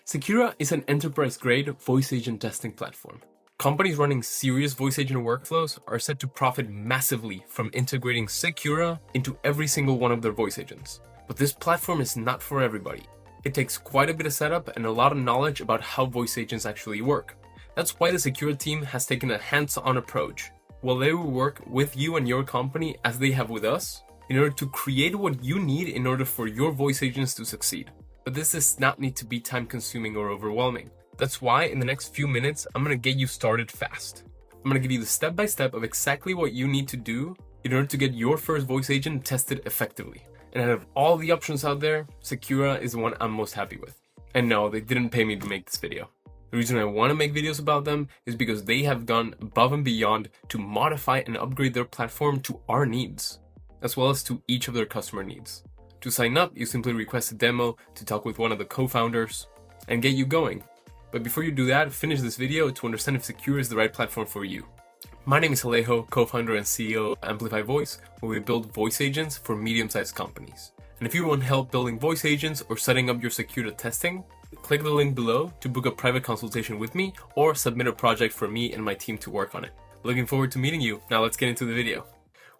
Cekura is an enterprise-grade voice agent testing platform. Companies running serious voice agent workflows are set to profit massively from integrating Cekura into every single one of their voice agents. But this platform is not for everybody. It takes quite a bit of setup and a lot of knowledge about how voice agents actually work. That's why the Cekura team has taken a hands-on approach. While they will work with you and your company as they have with us, in order to create what you need in order for your voice agents to succeed. But this does not need to be time-consuming or overwhelming. That's why in the next few minutes, I'm going to get you started fast. I'm going to give you the step-by-step of exactly what you need to do in order to get your first voice agent tested effectively. And out of all the options out there, Cekura is the one I'm most happy with. And no, they didn't pay me to make this video. The reason I want to make videos about them is because they have gone above and beyond to modify and upgrade their platform to our needs, as well as to each of their customer needs. To sign up, you simply request a demo to talk with one of the co-founders and get you going. But before you do that, finish this video to understand if Cekura is the right platform for you. My name is Alejo, co-founder and CEO of Amplify Voice, where we build voice agents for medium-sized companies. And if you want help building voice agents or setting up your Cekura testing, click the link below to book a private consultation with me or submit a project for me and my team to work on it. Looking forward to meeting you. Now let's get into the video.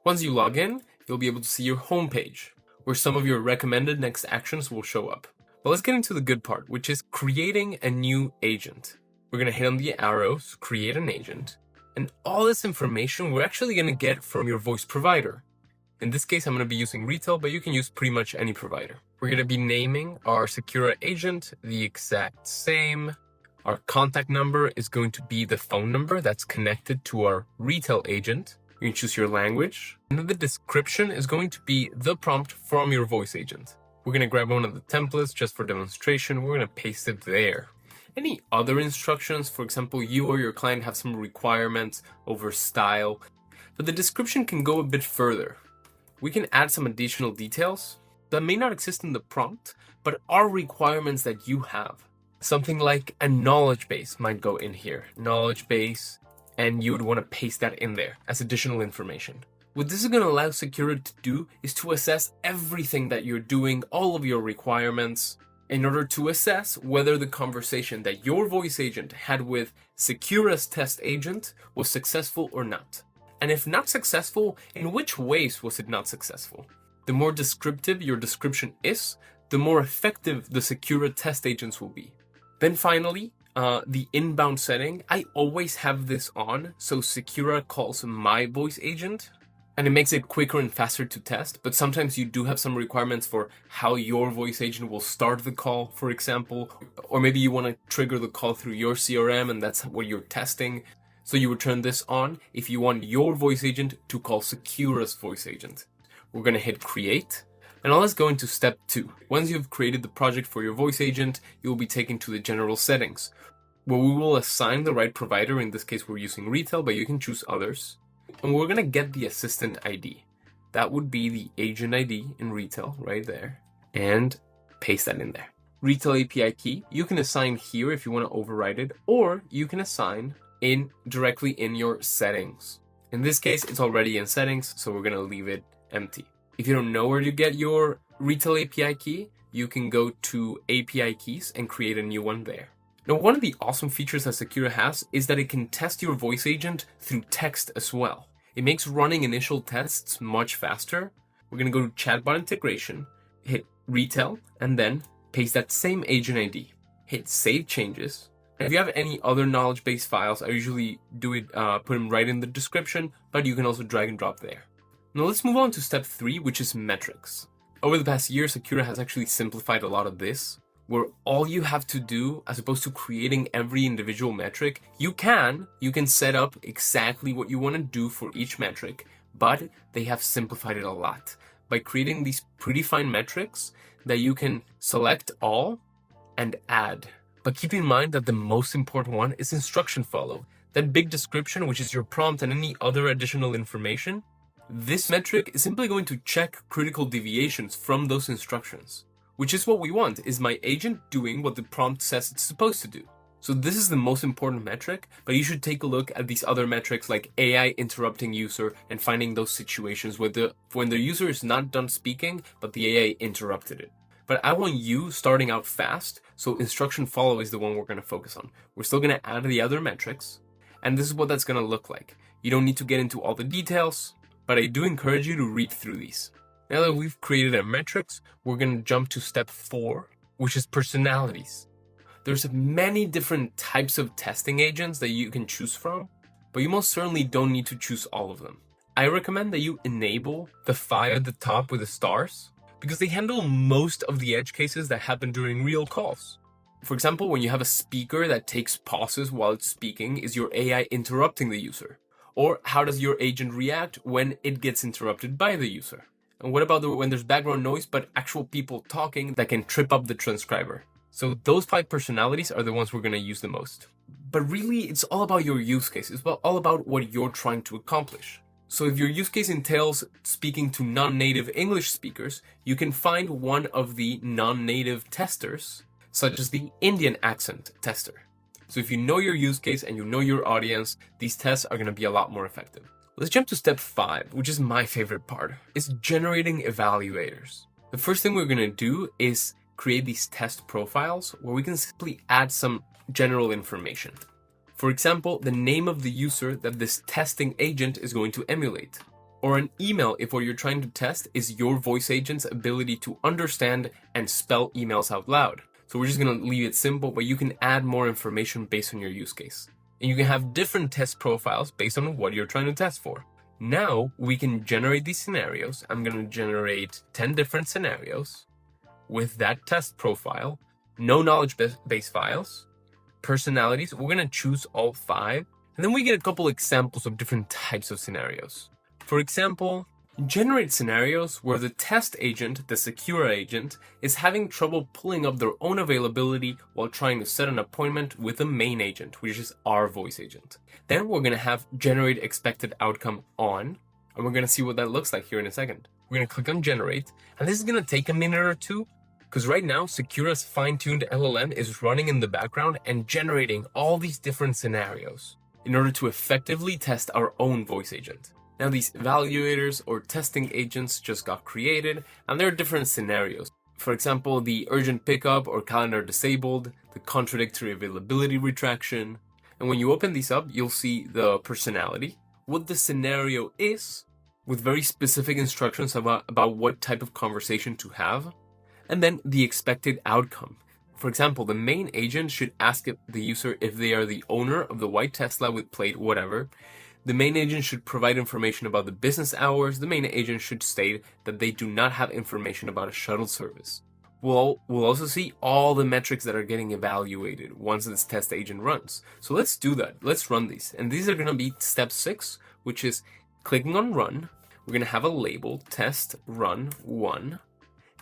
Once you log in, you'll be able to see your homepage, where some of your recommended next actions will show up. But let's get into the good part, which is creating a new agent. We're going to hit on the arrows, create an agent, and all this information we're actually going to get from your voice provider. In this case, I'm going to be using retail, but you can use pretty much any provider. We're going to be naming our Cekura agent the exact same. Our contact number is going to be the phone number that's connected to our retail agent. You can choose your language. And then the description is going to be the prompt from your voice agent. We're going to grab one of the templates just for demonstration. We're going to paste it there. Any other instructions, for example, you or your client have some requirements over style, but the description can go a bit further. We can add some additional details that may not exist in the prompt, but are requirements that you have. Something like a knowledge base might go in here. Knowledge base, and you would want to paste that in there as additional information. What this is going to allow Cekura to do is to assess everything that you're doing, all of your requirements, in order to assess whether the conversation that your voice agent had with Cekura's test agent was successful or not. And if not successful, in which ways was it not successful? The more descriptive your description is, the more effective the Cekura test agents will be. Then finally, the inbound setting, I always have this on, so Cekura calls my voice agent, and it makes it quicker and faster to test, but sometimes you do have some requirements for how your voice agent will start the call, for example, or maybe you want to trigger the call through your CRM and that's what you're testing. So you would turn this on if you want your voice agent to call Cekura's voice agent. We're going to hit create. And now let's go into step 2. Once you've created the project for your voice agent, you'll be taken to the general settings, where we will assign the right provider. In this case, we're using retail, but you can choose others. And we're going to get the assistant ID. That would be the agent ID in retail right there. And paste that in there. Retail API key, you can assign here if you want to override it, or you can assign directly in your settings. In this case, it's already in settings, so we're going to leave it empty. If you don't know where to get your retail API key, you can go to API keys and create a new one there. Now, one of the awesome features that Cekura has is that it can test your voice agent through text as well. It makes running initial tests much faster. We're going to go to chatbot integration, hit retail, and then paste that same agent ID. Hit save changes. And if you have any other knowledge base files, I usually do it, put them right in the description, but you can also drag and drop there. Now let's move on to step 3, which is metrics. Over the past year, Cekura has actually simplified a lot of this, where all you have to do, as opposed to creating every individual metric, you can set up exactly what you want to do for each metric, but they have simplified it a lot by creating these predefined metrics that you can select all and add. But keep in mind that the most important one is instruction follow. That big description, which is your prompt and any other additional information, this metric is simply going to check critical deviations from those instructions, which is what we want. Is my agent doing what the prompt says it's supposed to do? So this is the most important metric, but you should take a look at these other metrics like AI interrupting user and finding those situations where when the user is not done speaking, but the AI interrupted it. But I want you starting out fast, so instruction follow is the one we're going to focus on. We're still going to add the other metrics, and this is what that's going to look like. You don't need to get into all the details, but I do encourage you to read through these. Now that we've created our metrics, we're going to jump to step 4, which is personalities. There's many different types of testing agents that you can choose from, but you most certainly don't need to choose all of them. I recommend that you enable the 5 at the top with the stars, because they handle most of the edge cases that happen during real calls. For example, when you have a speaker that takes pauses while it's speaking, is your AI interrupting the user? Or how does your agent react when it gets interrupted by the user? And what about when there's background noise but actual people talking that can trip up the transcriber? So those 5 personalities are the ones we're going to use the most. But really, it's all about your use case. It's all about what you're trying to accomplish. So if your use case entails speaking to non-native English speakers, you can find one of the non-native testers, such as the Indian accent tester. So if you know your use case and you know your audience, these tests are going to be a lot more effective. Let's jump to step 5, which is my favorite part. It's generating evaluators. The first thing we're going to do is create these test profiles where we can simply add some general information. For example, the name of the user that this testing agent is going to emulate. Or an email if what you're trying to test is your voice agent's ability to understand and spell emails out loud. So we're just going to leave it simple, but you can add more information based on your use case. And you can have different test profiles based on what you're trying to test for. Now we can generate these scenarios. I'm going to generate 10 different scenarios with that test profile, no knowledge base files, personalities. We're going to choose all 5. And then we get a couple examples of different types of scenarios. For example, generate scenarios where the test agent, the Cekura agent, is having trouble pulling up their own availability while trying to set an appointment with the main agent, which is our voice agent. Then we're going to have generate expected outcome on, and we're going to see what that looks like here in a second. We're going to click on generate, and this is going to take a minute or two, because right now Cekura's fine-tuned LLM is running in the background and generating all these different scenarios in order to effectively test our own voice agent. Now these evaluators or testing agents just got created, and there are different scenarios. For example, the urgent pickup or calendar disabled, the contradictory availability retraction. And when you open these up, you'll see the personality, what the scenario is, with very specific instructions about what type of conversation to have, and then the expected outcome. For example, the main agent should ask the user if they are the owner of the white Tesla with plate whatever. The main agent should provide information about the business hours. The main agent should state that they do not have information about a shuttle service. We'll also see all the metrics that are getting evaluated once this test agent runs. So let's do that. Let's run these. And these are going to be step 6, which is clicking on run. We're going to have a label, test run 1.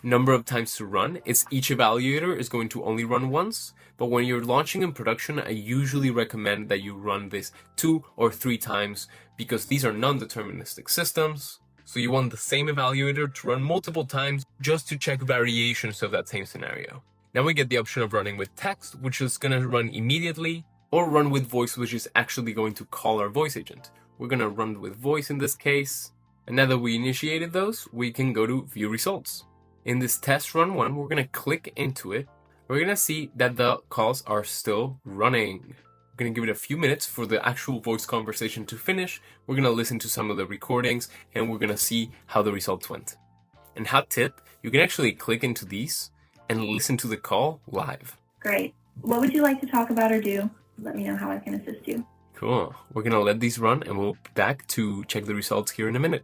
Number of times to run. It's each evaluator is going to only run once, but when you're launching in production, I usually recommend that you run this 2 or 3 times because these are non-deterministic systems. So you want the same evaluator to run multiple times just to check variations of that same scenario. Now we get the option of running with text, which is going to run immediately, or run with voice, which is actually going to call our voice agent. We're going to run with voice in this case. And now that we initiated those, we can go to view results. In this test run 1, we're going to click into it. We're going to see that the calls are still running. We're going to give it a few minutes for the actual voice conversation to finish. We're going to listen to some of the recordings and we're going to see how the results went. And hot tip, you can actually click into these and listen to the call live. Great. What would you like to talk about or do? Let me know how I can assist you. Cool. We're going to let these run and we'll be back to check the results here in a minute.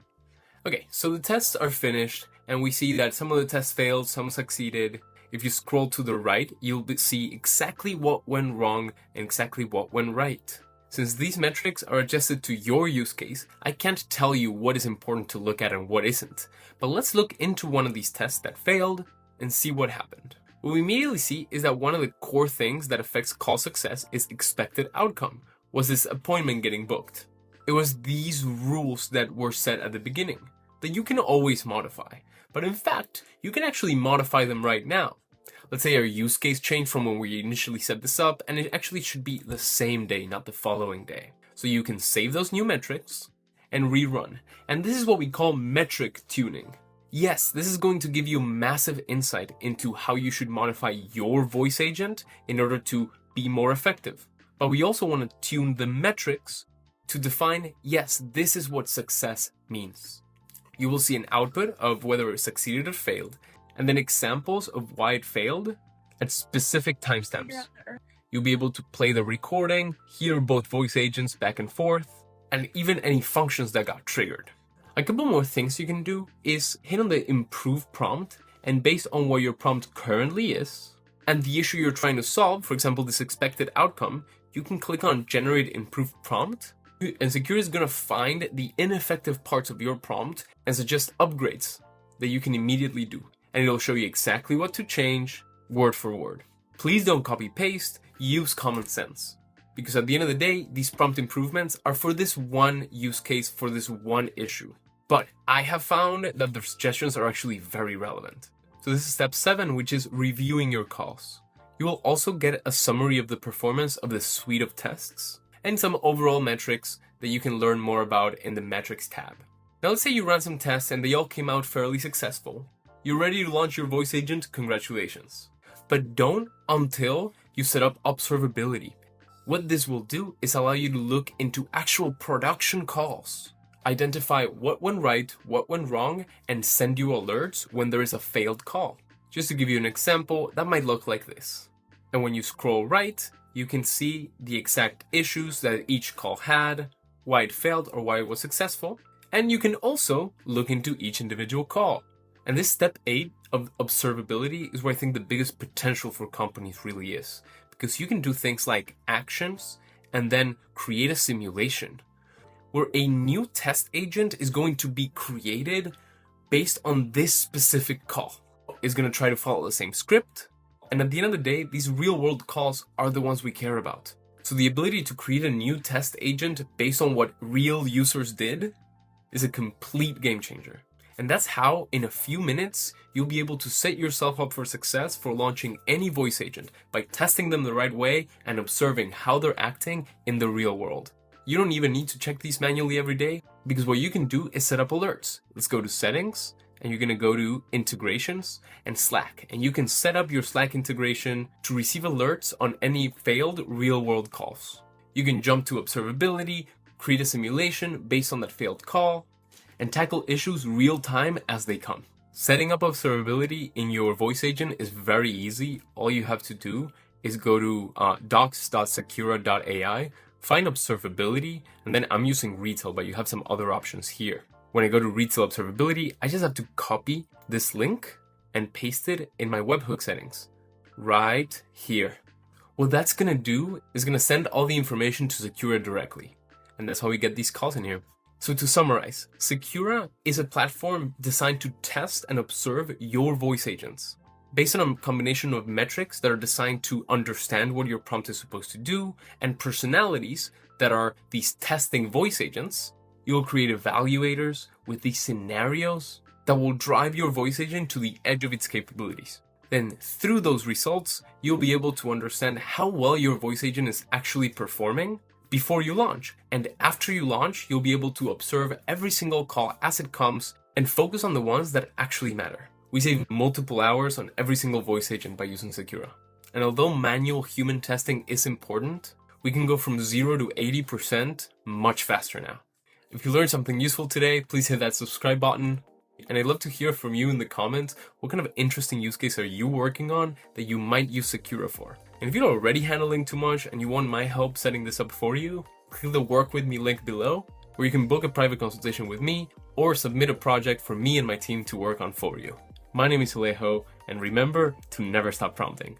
Okay, so the tests are finished. And we see that some of the tests failed, some succeeded. If you scroll to the right, you'll see exactly what went wrong and exactly what went right. Since these metrics are adjusted to your use case, I can't tell you what is important to look at and what isn't. But let's look into one of these tests that failed and see what happened. What we immediately see is that one of the core things that affects call success is expected outcome. Was this appointment getting booked? It was these rules that were set at the beginning that you can always modify. But in fact, you can actually modify them right now. Let's say our use case changed from when we initially set this up, and it actually should be the same day, not the following day. So you can save those new metrics and rerun. And this is what we call metric tuning. Yes, this is going to give you massive insight into how you should modify your voice agent in order to be more effective. But we also want to tune the metrics to define, yes, this is what success means. You will see an output of whether it succeeded or failed, and then examples of why it failed at specific timestamps. You'll be able to play the recording, hear both voice agents back and forth, and even any functions that got triggered. A couple more things you can do is hit on the improve prompt, and based on what your prompt currently is, and the issue you're trying to solve, for example, this expected outcome, you can click on generate improved prompt, and Cekura is going to find the ineffective parts of your prompt and suggest upgrades that you can immediately do. And it'll show you exactly what to change, word for word. Please don't copy paste, use common sense. Because at the end of the day, these prompt improvements are for this one use case, for this one issue. But I have found that the suggestions are actually very relevant. So this is step 7, which is reviewing your calls. You will also get a summary of the performance of the suite of tests and some overall metrics that you can learn more about in the metrics tab. Now let's say you ran some tests and they all came out fairly successful. You're ready to launch your voice agent, congratulations. But don't until you set up observability. What this will do is allow you to look into actual production calls, identify what went right, what went wrong, and send you alerts when there is a failed call. Just to give you an example, that might look like this. And when you scroll right, you can see the exact issues that each call had, why it failed or why it was successful, and you can also look into each individual call. And this step 8 of observability is where I think the biggest potential for companies really is, because you can do things like actions and then create a simulation where a new test agent is going to be created based on this specific call. It's going to try to follow the same script. And at the end of the day, these real world calls are the ones we care about. So the ability to create a new test agent based on what real users did is a complete game changer. And that's how, in a few minutes, you'll be able to set yourself up for success for launching any voice agent by testing them the right way and observing how they're acting in the real world. You don't even need to check these manually every day, because what you can do is set up alerts. Let's go to settings, and you're going to go to integrations and Slack. And you can set up your Slack integration to receive alerts on any failed real world calls. You can jump to observability, create a simulation based on that failed call, and tackle issues real time as they come. Setting up observability in your voice agent is very easy. All you have to do is go to docs.cekura.ai, find observability, and then I'm using retail, but you have some other options here. When I go to retail observability, I just have to copy this link and paste it in my webhook settings right here. What that's going to do is going to send all the information to Cekura directly. And that's how we get these calls in here. So to summarize, Cekura is a platform designed to test and observe your voice agents. Based on a combination of metrics that are designed to understand what your prompt is supposed to do, and personalities that are these testing voice agents, you'll create evaluators with these scenarios that will drive your voice agent to the edge of its capabilities. Then through those results, you'll be able to understand how well your voice agent is actually performing before you launch. And after you launch, you'll be able to observe every single call as it comes and focus on the ones that actually matter. We save multiple hours on every single voice agent by using Cekura. And although manual human testing is important, we can go from 0 to 80% much faster now. If you learned something useful today, please hit that subscribe button. And I'd love to hear from you in the comments. What kind of interesting use case are you working on that you might use Cekura for? And if you're already handling too much and you want my help setting this up for you, click the work with me link below, where you can book a private consultation with me or submit a project for me and my team to work on for you. My name is Alejo, and remember to never stop prompting.